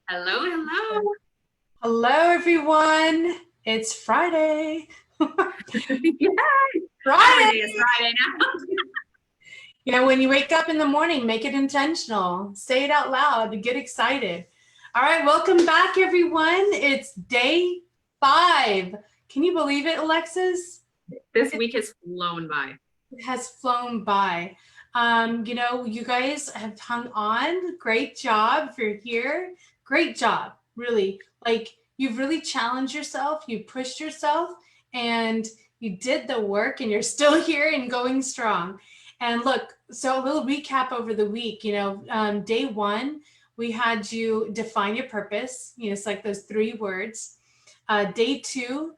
Hello, hello. Hello, everyone. It's Friday. Yay! Every day is Friday. Friday now. When you wake up in the morning, make it intentional. Say it out loud to get excited. All right, welcome back, everyone. It's day 5. Can you believe it, Alexis? This week has flown by. It has flown by. You guys have hung on. Great job. If you're here, great job. Really, you've really challenged yourself. You pushed yourself, and you did the work, and you're still here and going strong. And look, so a little recap over the week. Day 1, we had you define your purpose. It's like those 3 words. Day 2,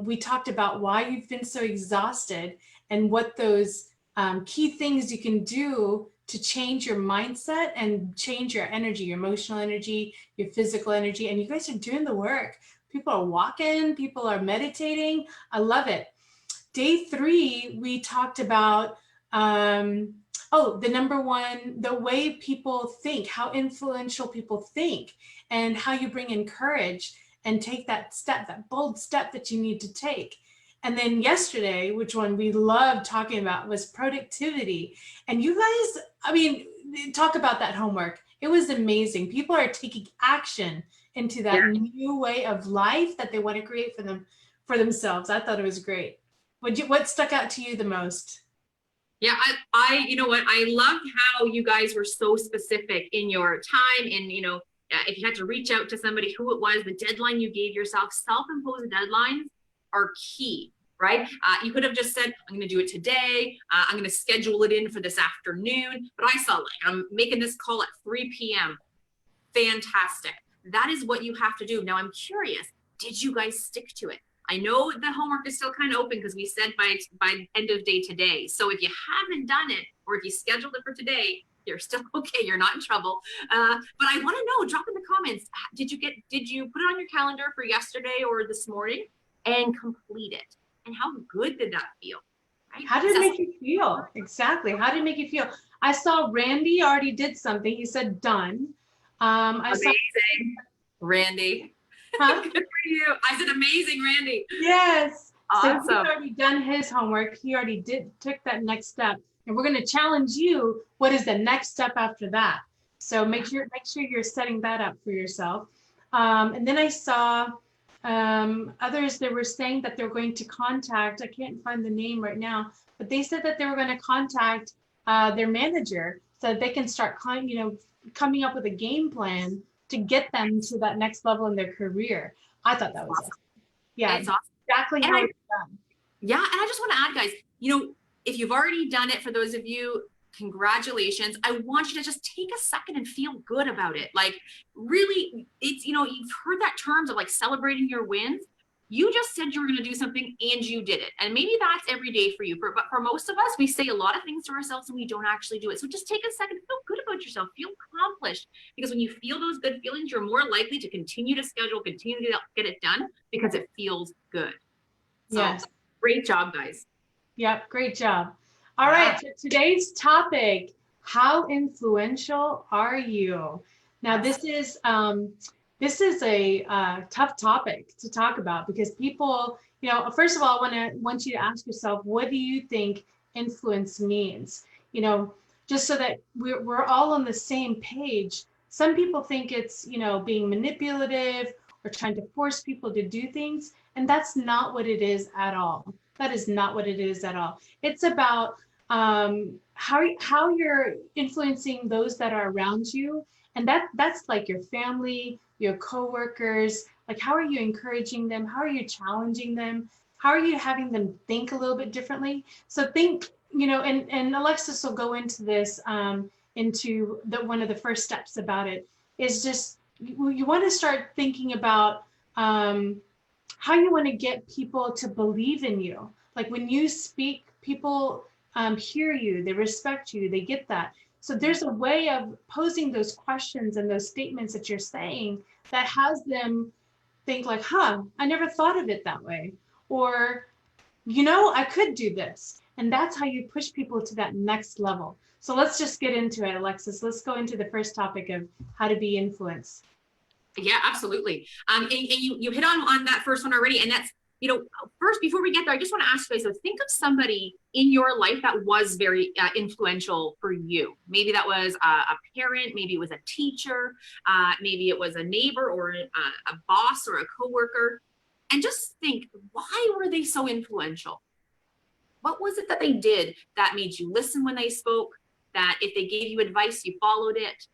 we talked about why you've been so exhausted and what those key things you can do to change your mindset and change your energy, your emotional energy, your physical energy. And you guys are doing the work. People are walking, people are meditating. I love it. Day 3, we talked about the number 1, the way people think, how influential people think, and how you bring in courage and take that step, that bold step that you need to take. And then yesterday, which one we loved talking about, was productivity. And you guys, talk about that homework. It was amazing. People are taking action into that new way of life that they want to create for themselves. I thought it was great. What stuck out to you the most? Yeah, you know what? I loved how you guys were so specific in your time and, if you had to reach out to somebody, who it was, the deadline you gave yourself. Self-imposed deadlines are key, right? You could have just said, I'm going to do it today. I'm going to schedule it in for this afternoon. But I saw, I'm making this call at 3 p.m. Fantastic. That is what you have to do. Now, I'm curious, did you guys stick to it? I know the homework is still kind of open because we said by end of day today. So if you haven't done it, or if you scheduled it for today, you're still okay. You're not in trouble. But I want to know, drop in the comments, did you put it on your calendar for yesterday or this morning and complete it? And how good did that feel? Right? How did it make you feel? Exactly. How did it make you feel? I saw Randy already did something. He said done. Amazing, Randy. Huh? Good for you. I said amazing, Randy. Yes. Awesome. So he's already done his homework. He already took that next step. And we're going to challenge you. What is the next step after that? So make sure you're setting that up for yourself. And then I saw others that were saying that they're going to contact, I can't find the name right now, but they said that they were going to contact their manager so that they can start coming up with a game plan to get them to that next level in their career. I thought that was awesome. Yeah, it's awesome. Exactly how it's done. Yeah, and I just want to add, guys, if you've already done it, for those of you, congratulations. I want you to just take a second and feel good about it. Like, really, it's, you've heard that terms of like celebrating your wins. You just said you were going to do something and you did it. And maybe that's every day for you. But for most of us, we say a lot of things to ourselves and we don't actually do it. So just take a second, feel good about yourself, feel accomplished. Because when you feel those good feelings, you're more likely to continue to schedule, continue to get it done because it feels good. So, yes. Great job, guys. Yep, great job. All right, so today's topic, how influential are you? Now, this is a tough topic to talk about because people, first of all, I want you to ask yourself, what do you think influence means? Just so that we're all on the same page. Some people think it's, being manipulative or trying to force people to do things, and that's not what it is at all. That is not what it is at all. It's about how you're influencing those that are around you. And that's like your family, your coworkers, like how are you encouraging them? How are you challenging them? How are you having them think a little bit differently? So think, and Alexis will go into this, into one of the first steps about it, is just, you want to start thinking about how you want to get people to believe in you. Like when you speak, people hear you, they respect you, they get that. So there's a way of posing those questions and those statements that you're saying that has them think like, I never thought of it that way. Or, I could do this. And that's how you push people to that next level. So let's just get into it, Alexis. Let's go into the first topic of how to be influenced. Yeah, absolutely. And you hit on that first one already, and that's, first, before we get there, I just want to ask you guys, so think of somebody in your life that was very influential for you. Maybe that was a parent, maybe it was a teacher, maybe it was a neighbor or a boss or a coworker. And just think, why were they so influential? What was it that they did that made you listen when they spoke? That if they gave you advice, you followed it,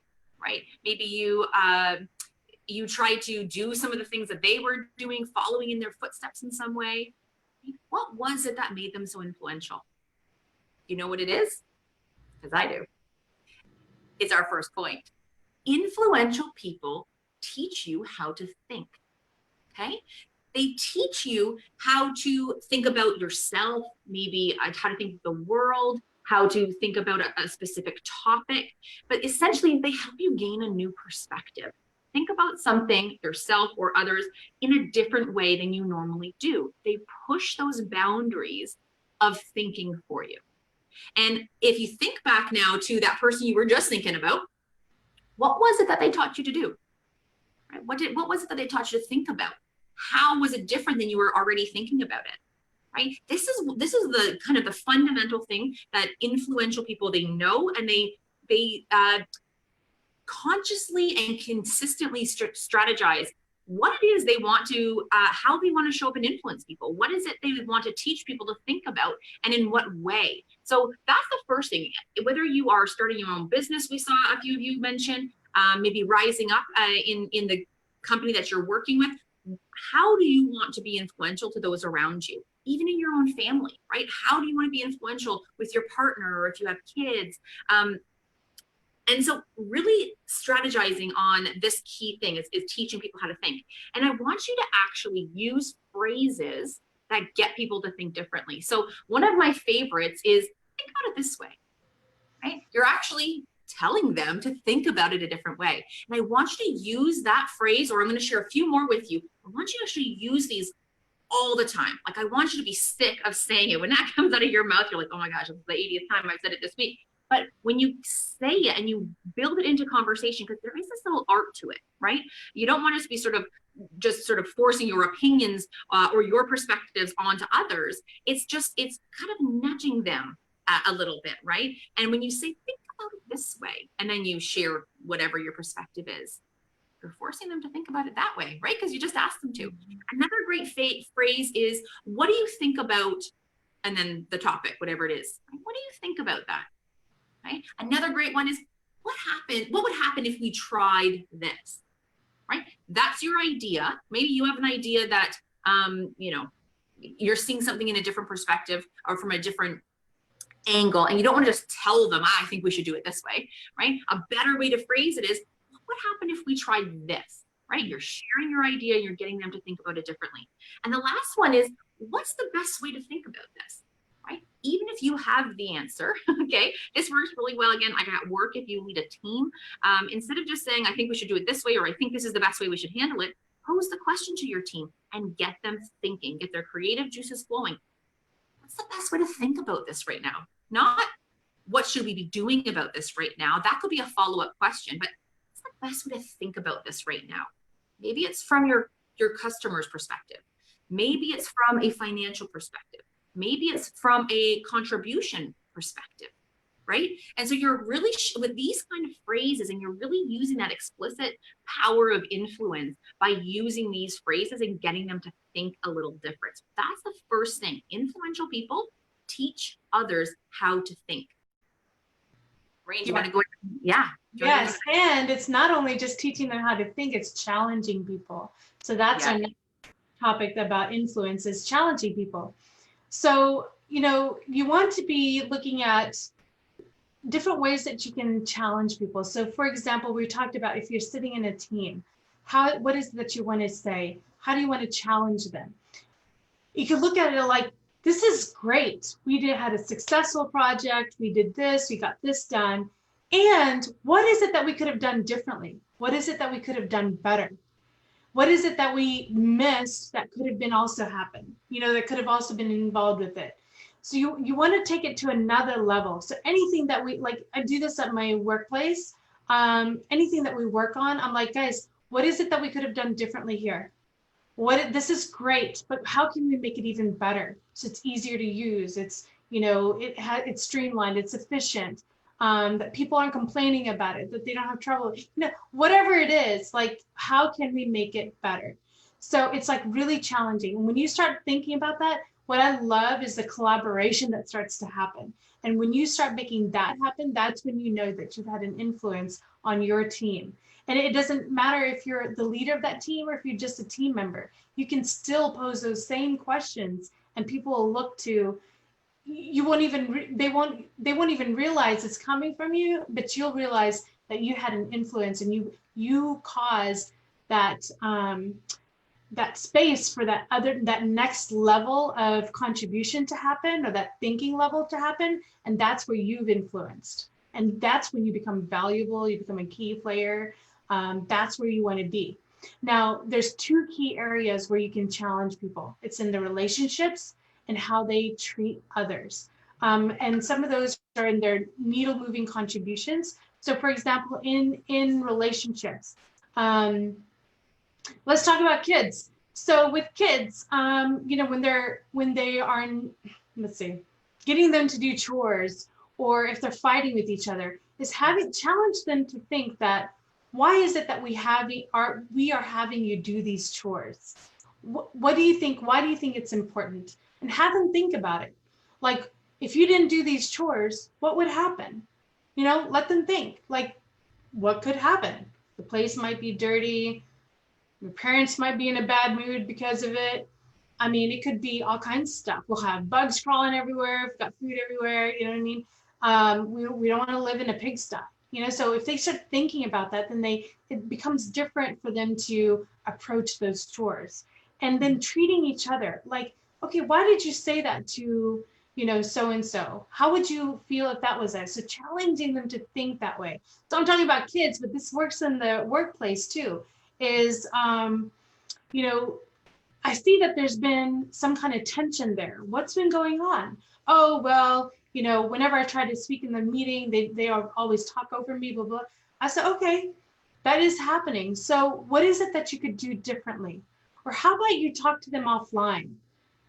right? Maybe you tried to do some of the things that they were doing, following in their footsteps in some way. What was it that made them so influential? You know what it is? Because I do. It's our first point. Influential people teach you how to think. Okay? They teach you how to think about yourself, maybe how to think of the world, how to think about a specific topic, but essentially they help you gain a new perspective. Think about something, yourself or others, in a different way than you normally do. They push those boundaries of thinking for you. And if you think back now to that person you were just thinking about, what was it that they taught you to do? Right? What was it that they taught you to think about? How was it different than you were already thinking about it? Right? This is the kind of the fundamental thing that influential people, they know, and they consciously and consistently strategize what it is they want to, how they want to show up and influence people. What is it they want to teach people to think about, and in what way? So that's the first thing. Whether you are starting your own business, we saw a few of you mention, maybe rising up in the company that you're working with. How do you want to be influential to those around you? Even in your own family, right? How do you want to be influential with your partner, or if you have kids? And so really strategizing on this key thing is teaching people how to think. And I want you to actually use phrases that get people to think differently. So one of my favorites is, think about it this way, right? You're actually telling them to think about it a different way. And I want you to use that phrase, or I'm going to share a few more with you. I want you to actually use these all the time. Like, I want you to be sick of saying it. When that comes out of your mouth, you're like, oh my gosh, it's the 80th time I've said it this week. But when you say it and you build it into conversation, because there is this little art to it, right? You don't want to be sort of forcing your opinions or your perspectives onto others. It's kind of nudging them a little bit, right? And when you say, think about it this way, and then you share whatever your perspective is, you're forcing them to think about it that way, right? Because you just asked them to. Another great phrase is, what do you think about, and then the topic, whatever it is. What do you think about that? Right? Another great one is, what would happen if we tried this? Right? That's your idea. Maybe you have an idea that you're seeing something in a different perspective or from a different angle, and you don't want to just tell them, I think we should do it this way, right? A better way to phrase it is, what would happen if we tried this? Right? You're sharing your idea, you're getting them to think about it differently. And the last one is, what's the best way to think about this? Right? Even if you have the answer, okay, this works really well. Again, like at work, if you lead a team, instead of just saying, I think we should do it this way, or I think this is the best way we should handle it, pose the question to your team and get them thinking, get their creative juices flowing. What's the best way to think about this right now? Not what should we be doing about this right now? That could be a follow-up question, but what's the best way to think about this right now? Maybe it's from your customer's perspective. Maybe it's from a financial perspective. Maybe it's from a contribution perspective, right? And so you're really, with these kind of phrases, and you're really using that explicit power of influence by using these phrases and getting them to think a little different. That's the first thing. Influential people teach others how to think. Rain, do you want to go? Yeah. Yes, and it's not only just teaching them how to think, it's challenging people. So that's our next topic about influence, is challenging people. So, you want to be looking at different ways that you can challenge people. So, for example, we talked about, if you're sitting in a team, what is it that you want to say? How do you want to challenge them? You can look at it like, this is great. We had a successful project. We did this. We got this done. And what is it that we could have done differently? What is it that we could have done better? What is it that we missed that could have been also happened? That could have also been involved with it. So you want to take it to another level. So anything that I do this at my workplace, anything that we work on, I'm like, guys, What is it that we could have done differently here? This is great, but how can we make it even better? So it's easier to use. It's, it's streamlined, it's efficient, that people aren't complaining about it, that they don't have trouble, whatever it is, like, how can we make it better? So it's like really challenging. When you start thinking about that, what I love is the collaboration that starts to happen. And when you start making that happen, that's when you know that you've had an influence on your team. And it doesn't matter if you're the leader of that team or if you're just a team member, you can still pose those same questions and people will look to, you won't even, they won't even realize it's coming from you, but you'll realize that you had an influence and you caused that, that space for that next level of contribution to happen, or that thinking level to happen. And that's where you've influenced. And that's when you become valuable, you become a key player. That's where you want to be. Now, there's two key areas where you can challenge people. It's in the relationships and how they treat others. And some of those are in their needle moving contributions. So for example, in relationships, let's talk about kids. So with kids, when they are in, let's see, getting them to do chores, or if they're fighting with each other, is challenge them to think that, why is it that we are having you do these chores? What do you think? Why do you think it's important? And have them think about it. Like, if you didn't do these chores, what would happen? Let them think, like, what could happen? The place might be dirty. Your parents might be in a bad mood because of it. I mean, it could be all kinds of stuff. We'll have bugs crawling everywhere. We've got food everywhere. You know what I mean? We don't want to live in a pigsty. So if they start thinking about that, then it becomes different for them to approach those chores. And then treating each other like, okay, why did you say that to, so-and-so? How would you feel if that was us? So challenging them to think that way. So I'm talking about kids, but this works in the workplace too, is, I see that there's been some kind of tension there. What's been going on? Oh, well, whenever I try to speak in the meeting, they always talk over me, blah, blah. I said, okay, that is happening. So what is it that you could do differently? Or how about you talk to them offline?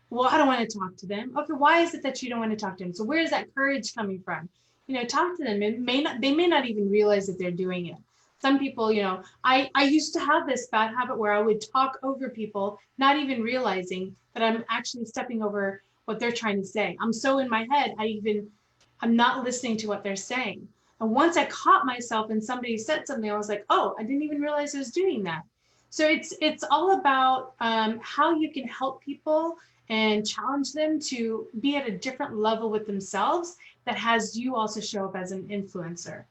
Well, I don't want to talk to them. Okay, why is it that you don't want to talk to them? So where is that courage coming from? Talk to them. They may not even realize that they're doing it. Some people, I used to have this bad habit where I would talk over people, not even realizing that I'm actually stepping over what they're trying to say. I'm so in my head, I'm not listening to what they're saying. And once I caught myself and somebody said something, I was like, oh, I didn't even realize I was doing that. So it's all about how you can help people and challenge them to be at a different level with themselves that has you also show up as an influencer.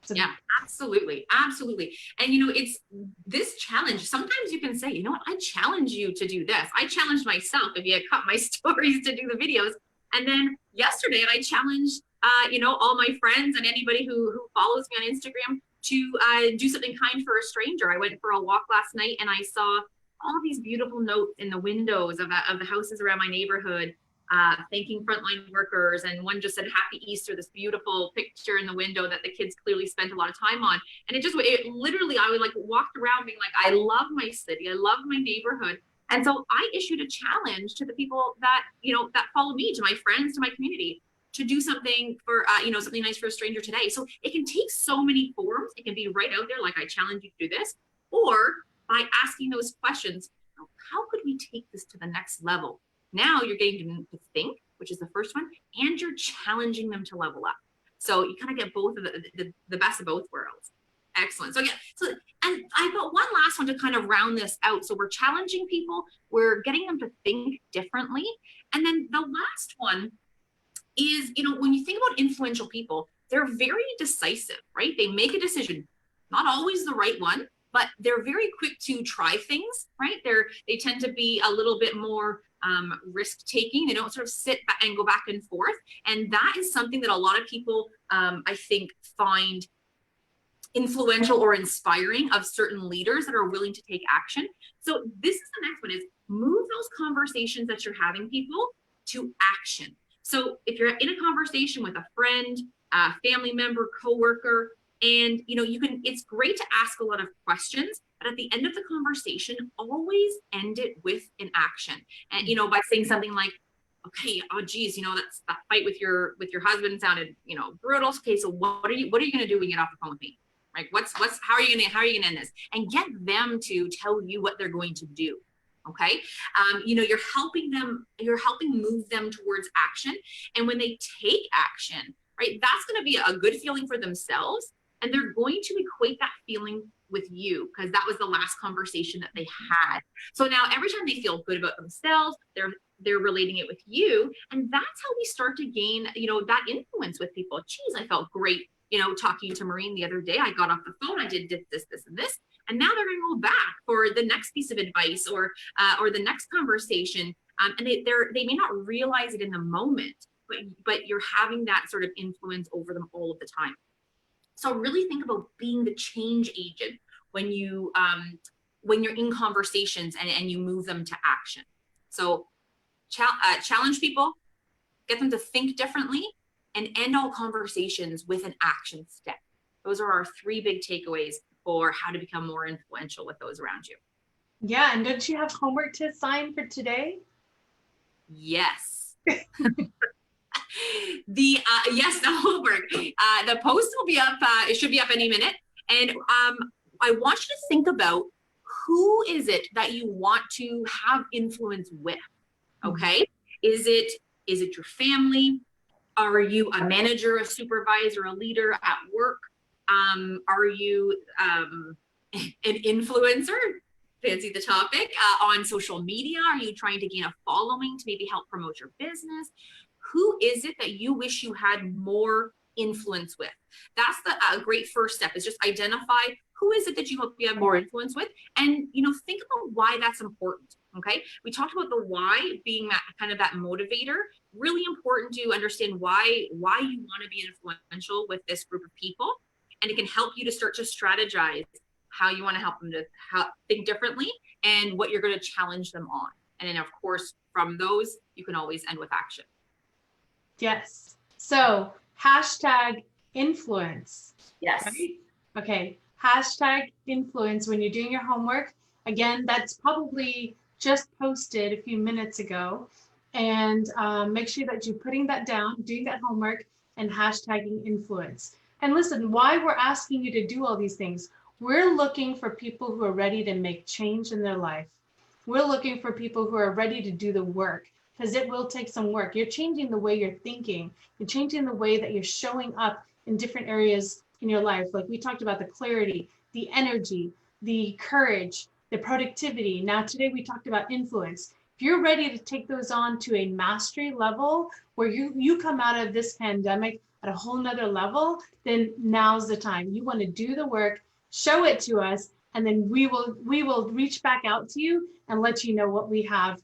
So yeah, absolutely. Absolutely. And it's this challenge. Sometimes you can say, you know what, I challenge you to do this. I challenged myself if you had caught my stories to do the videos. And then yesterday I challenged, all my friends and anybody who follows me on Instagram to do something kind for a stranger. I went for a walk last night and I saw all these beautiful notes in the windows of the houses around my neighborhood, thanking frontline workers. And one just said, Happy Easter, this beautiful picture in the window that the kids clearly spent a lot of time on. And it literally, I would like walked around being like, I love my city. I love my neighborhood. And so I issued a challenge to the people that, that follow me, to my friends, to my community, to do something for, something nice for a stranger today. So it can take so many forms. It can be right out there, like I challenge you to do this, or by asking those questions, how could we take this to the next level? Now you're getting them to think, which is the first one, and you're challenging them to level up. So you kind of get both of the best of both worlds. Excellent. So yeah, and I've got one last one to kind of round this out. So we're challenging people, we're getting them to think differently. And then the last one is, when you think about influential people, they're very decisive, right? They make a decision, not always the right one, but they're very quick to try things, right? They tend to be a little bit more risk taking. They don't sort of sit back and go back and forth. And that is something that a lot of people, I think, find influential or inspiring of certain leaders that are willing to take action. So this is the next one, is move those conversations that you're having people to action. So if you're in a conversation with a friend, a family member, coworker, And, it's great to ask a lot of questions, but at the end of the conversation, always end it with an action. And, by saying something like, okay, oh geez, that fight with your husband sounded, brutal. Okay, so what are you going to do when you get off the phone with me? Right? How are you going to end this? And get them to tell you what they're going to do. Okay. You're helping move them towards action. And when they take action, right, that's going to be a good feeling for themselves. And they're going to equate that feeling with you because that was the last conversation that they had. So now every time they feel good about themselves, they're relating it with you. And that's how we start to gain, that influence with people. Geez, I felt great, talking to Maureen the other day. I got off the phone, I did this, and this. And now they're going to go back for the next piece of advice or the next conversation. And they may not realize it in the moment, but you're having that sort of influence over them all of the time. So really think about being the change agent when you're in conversations and you move them to action. So challenge people, get them to think differently, and end all conversations with an action step. Those are our 3 big takeaways for how to become more influential with those around you. Yeah, and don't you have homework to assign for today? Yes. The homework. The post will be up. It should be up any minute. And I want you to think about who is it that you want to have influence with. Okay, is it your family? Are you a manager, a supervisor, a leader at work? Are you an influencer? Fancy the topic. On social media, are you trying to gain a following to maybe help promote your business? Who is it that you wish you had more influence with? That's a great first step, is just identify who is it that you hope you have more influence with, and think about why that's important. Okay, we talked about the why being that kind of that motivator. Really important to understand why you want to be influential with this group of people, and it can help you to start to strategize how you want to help them to think differently and what you're going to challenge them on. And then, of course, from those, you can always end with action. Yes. So #influence. Yes. Right? Okay. #influence when you're doing your homework. Again, that's probably just posted a few minutes ago. And make sure that you're putting that down, doing that homework, and hashtagging influence. And listen, why we're asking you to do all these things, we're looking for people who are ready to make change in their life. We're looking for people who are ready to do the work, because it will take some work. You're changing the way you're thinking. You're changing the way that you're showing up in different areas in your life. Like we talked about the clarity, the energy, the courage, the productivity. Now today we talked about influence. If you're ready to take those on to a mastery level where you come out of this pandemic at a whole nother level, then now's the time. You want to do the work, show it to us, and then we will reach back out to you and let you know what we have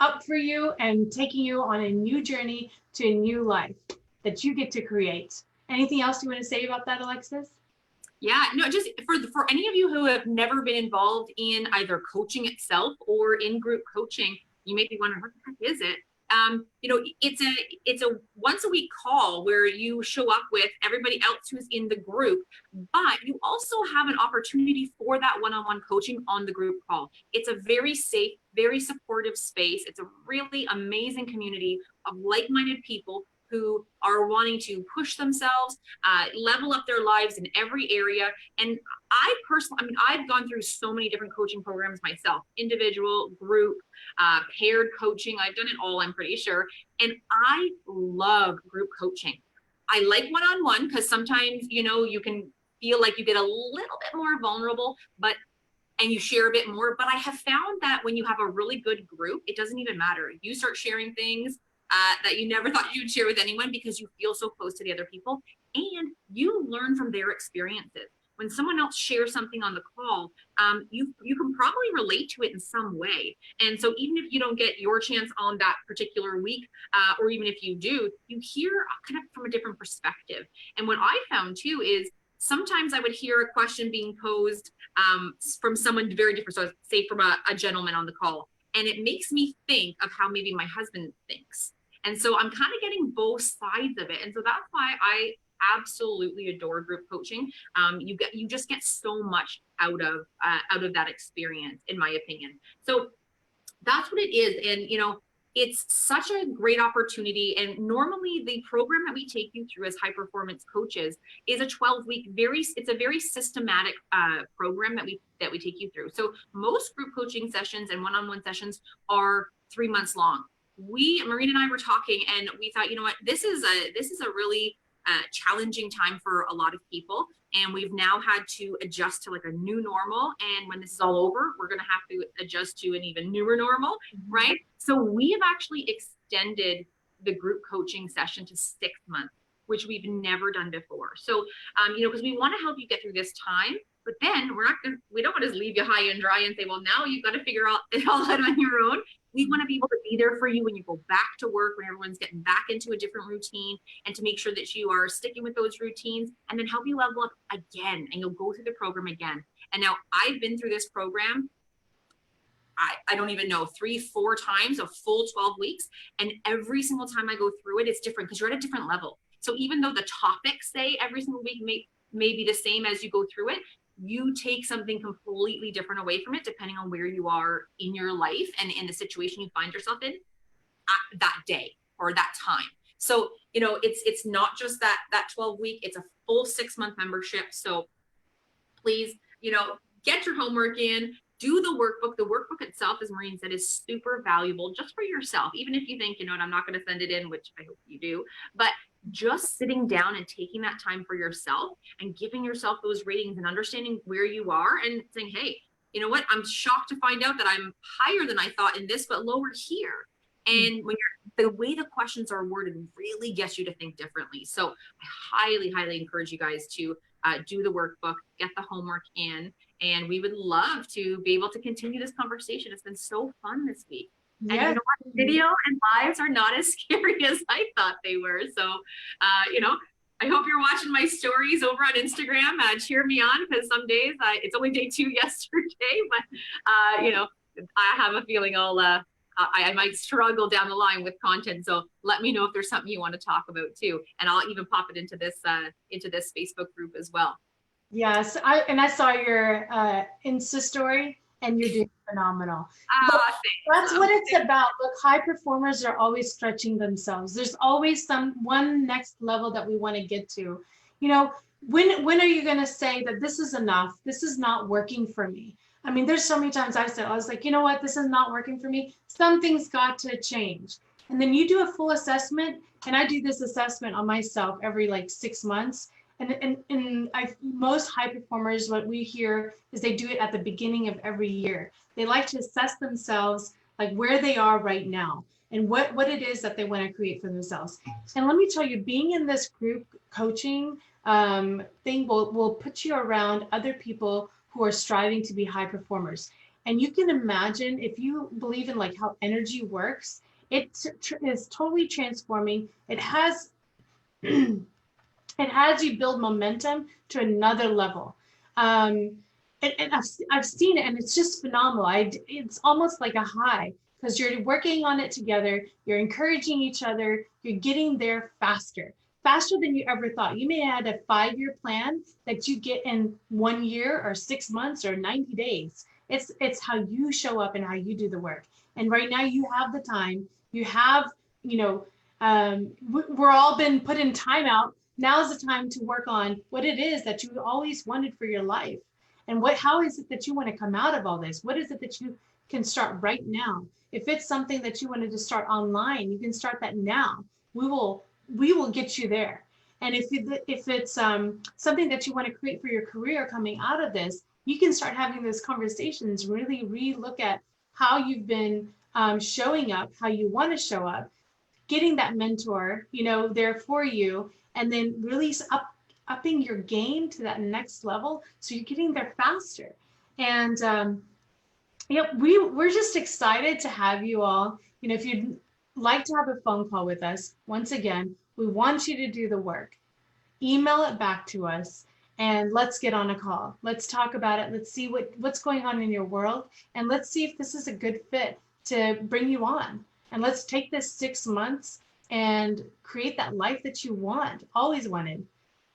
up for you and taking you on a new journey to a new life that you get to create. Anything else you want to say about that, Alexis? Yeah, no, just for any of you who have never been involved in either coaching itself or in group coaching, you may be wondering, what the heck is it? It's a once a week call where you show up with everybody else who's in the group, but you also have an opportunity for that one-on-one coaching on the group call. It's a very safe, very supportive space. It's a really amazing community of like-minded people who are wanting to push themselves, level up their lives in every area. And I personally, I've gone through so many different coaching programs myself, individual, group, paired coaching. I've done it all, I'm pretty sure. And I love group coaching. I like one-on-one because sometimes, you can feel like you get a little bit more vulnerable, and you share a bit more. But I have found that when you have a really good group, it doesn't even matter. You start sharing things that you never thought you'd share with anyone because you feel so close to the other people, and you learn from their experiences. When someone else shares something on the call, you can probably relate to it in some way. And so even if you don't get your chance on that particular week, or even if you do, you hear kind of from a different perspective. And what I found too is sometimes I would hear a question being posed from someone very different. So say from a gentleman on the call, and it makes me think of how maybe my husband thinks. And so I'm kind of getting both sides of it. And so that's why absolutely adore group coaching. You just get so much out of that experience, in my opinion. So that's what it is. And, it's such a great opportunity. And normally the program that we take you through as high performance coaches is a 12-week, it's a very systematic program that we take you through. So most group coaching sessions and one-on-one sessions are 3 months long. Maureen and I were talking, and we thought, what, this is a really challenging time for a lot of people. And we've now had to adjust to like a new normal. And when this is all over, we're going to have to adjust to an even newer normal, right? So we have actually extended the group coaching session to 6 months, which we've never done before. So, because we want to help you get through this time, but then we don't want to leave you high and dry and say, well, now you've got to figure it all out on your own. We want to be able to be there for you when you go back to work, when everyone's getting back into a different routine, and to make sure that you are sticking with those routines, and then help you level up again, and you'll go through the program again. And now I've been through this program, I don't even know, 3-4 times, a full 12 weeks. And every single time I go through it, it's different because you're at a different level. So even though the topics say every single week may be the same as you go through it, you take something completely different away from it, depending on where you are in your life and in the situation you find yourself in at that day or that time. So, it's not just that 12-week, it's a full 6-month membership. So please, get your homework in, do the workbook. The workbook itself, as Maureen said, is super valuable just for yourself. Even if you think, I'm not going to send it in, which I hope you do, but just sitting down and taking that time for yourself and giving yourself those ratings and understanding where you are and saying, hey, you know what? I'm shocked to find out that I'm higher than I thought in this, but lower here. And when the way the questions are worded really gets you to think differently. So I highly, highly encourage you guys to do the workbook, get the homework in, and we would love to be able to continue this conversation. It's been so fun this week. Yes. And you know what? Video and lives are not as scary as I thought they were. So, I hope you're watching my stories over on Instagram. Cheer me on, because some days it's only day 2 yesterday, but I have a feeling I might struggle down the line with content. So let me know if there's something you want to talk about too, and I'll even pop it into this Facebook group as well. Yes, I saw your Insta story, and you're doing phenomenal. Look, that's what it's about. Look, high performers are always stretching themselves. There's always one next level that we want to get to. When are you going to say that this is enough? This is not working for me. I mean, there's so many times I was like, you know what? This is not working for me. Something's got to change. And then you do a full assessment, and I do this assessment on myself every 6 months. And most high performers, what we hear is they do it at the beginning of every year. They like to assess themselves, like where they are right now and what it is that they want to create for themselves. And let me tell you, being in this group coaching thing will put you around other people who are striving to be high performers. And you can imagine, if you believe in how energy works, it is totally transforming. It has you build momentum to another level. And I've seen it, and it's just phenomenal. It's almost like a high, because you're working on it together. You're encouraging each other. You're getting there faster than you ever thought. You may have had a 5-year plan that you get in 1 year or 6 months or 90 days. It's how you show up and how you do the work. And right now you have the time. You have, we're all been put in timeout. Now's the time to work on what it is that you always wanted for your life. And how is it that you want to come out of all this? What is it that you can start right now? If it's something that you wanted to start online, you can start that now. We will get you there. And if it's something that you want to create for your career coming out of this, you can start having those conversations, really re-look at how you've been showing up, how you want to show up, getting that mentor, there for you, and then really upping your game to that next level, so you're getting there faster. And we're just excited to have you all. If you'd like to have a phone call with us, once again, we want you to do the work. Email it back to us, and let's get on a call. Let's talk about it. Let's see what's going on in your world, and let's see if this is a good fit to bring you on. And let's take this 6 months and create that life that you always wanted.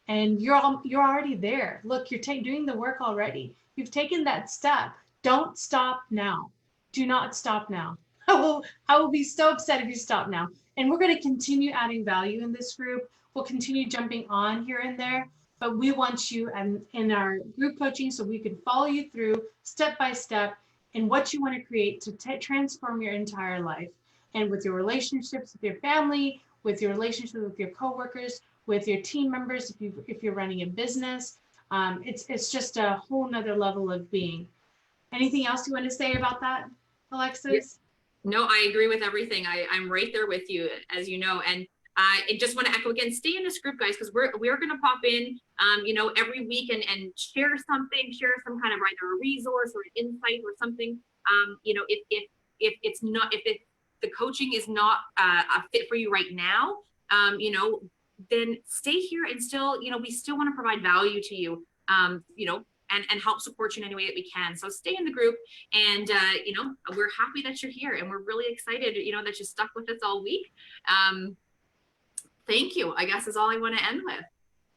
and you're already there. Look, you're doing the work already. You've taken that step. Don't stop now. Do not stop now. I will be so upset if you stop now. And we're going to continue adding value in this group. We'll continue jumping on here and there, but we want you in our group coaching so we can follow you through step by step in what you want to create to transform your entire life, and with your relationships with your family, with your relationships with your coworkers, with your team members, if you're running a business. It's just a whole nother level of being. Anything else you want to say about that, Alexis? No, I agree with everything. I'm right there with you, as you know. And I just want to echo again, stay in this group, guys, because we're going to pop in, every week and share something, share some kind of either a resource or an insight or something. If it's not, if the coaching is not a fit for you right now, then stay here and still, we still want to provide value to you, and help support you in any way that we can. So stay in the group, and we're happy that you're here, and we're really excited, that you stuck with us all week. Thank you, I guess, is all I want to end with.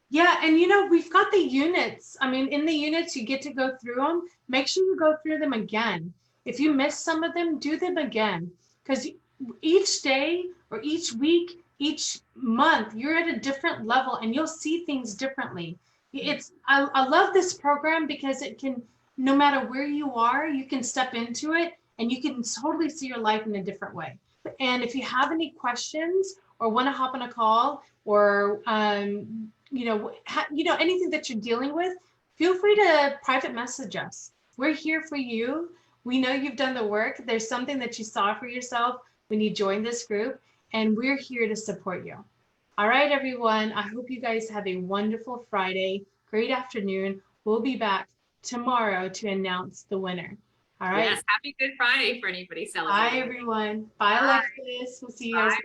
Yeah, and we've got the units. I mean, in the units, you get to go through them. Make sure you go through them again. If you miss some of them, do them again, because each day or each week, each month, you're at a different level and you'll see things differently. I love this program because it can, no matter where you are, you can step into it and you can totally see your life in a different way. And if you have any questions or want to hop on a call, or anything that you're dealing with, feel free to private message us. We're here for you. We know you've done the work. There's something that you saw for yourself when you joined this group, and we're here to support you. All right, everyone. I hope you guys have a wonderful Friday. Great afternoon. We'll be back tomorrow to announce the winner. All right. Yes. Happy Good Friday for anybody celebrating. Bye, everyone. Bye, Alexis. We'll see you guys. Bye.